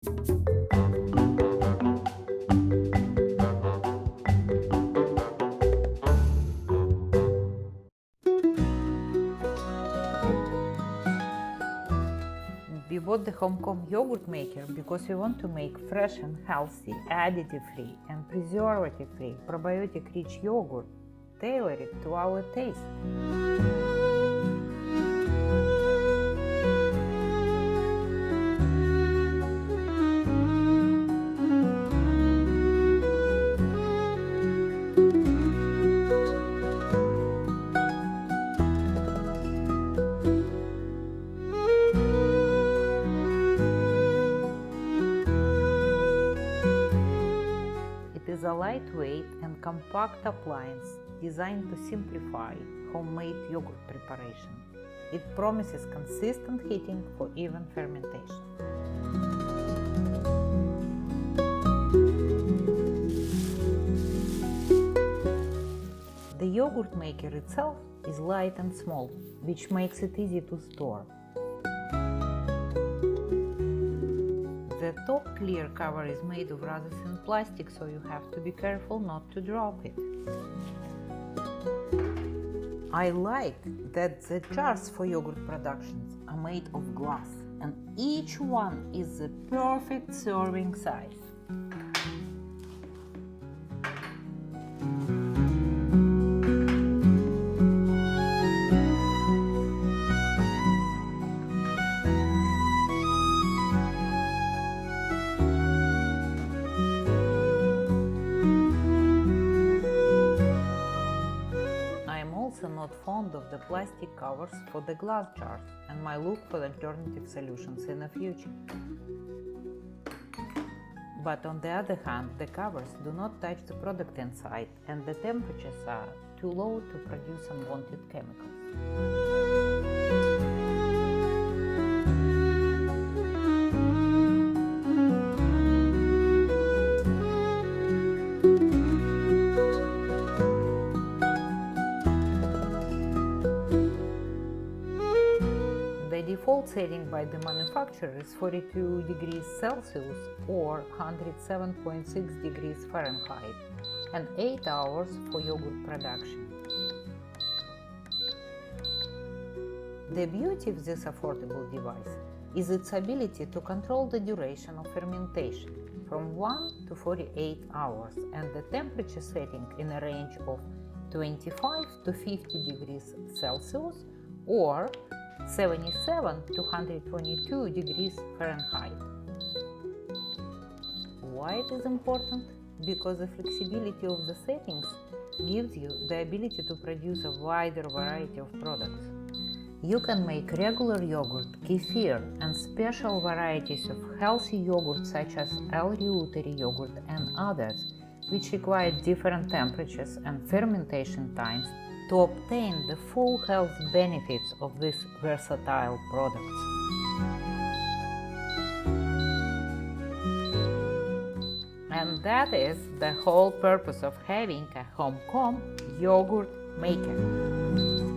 We bought the HOMCOM Yogurt Maker because we want to make fresh and healthy, additive-free and preservative-free probiotic-rich yogurt tailored to our taste. It is a lightweight and compact appliance designed to simplify homemade yogurt preparation. It promises consistent heating for even fermentation. The yogurt maker itself is light and small, which makes it easy to store. The top clear cover is made of rather thin plastic, so you have to be careful not to drop it. I like that the jars for yogurt productions are made of glass, and each one is the perfect serving size. Not fond of the plastic covers for the glass jars and might look for alternative solutions in the future. But on the other hand, the covers do not touch the product inside and the temperatures are too low to produce unwanted chemicals. The default setting by the manufacturer is 42 degrees Celsius or 107.6 degrees Fahrenheit and 8 hours for yogurt production. The beauty of this affordable device is its ability to control the duration of fermentation from 1 to 48 hours and the temperature setting in a range of 25 to 50 degrees Celsius or 77 to 122 degrees Fahrenheit. Why it is important? Because the flexibility of the settings gives you the ability to produce a wider variety of products. You can make regular yogurt, kefir, and special varieties of healthy yogurt such as L.Reuteri yogurt and others, which require different temperatures and fermentation times to obtain the full health benefits of these versatile products. And that is the whole purpose of having a HOMCOM Yogurt Maker.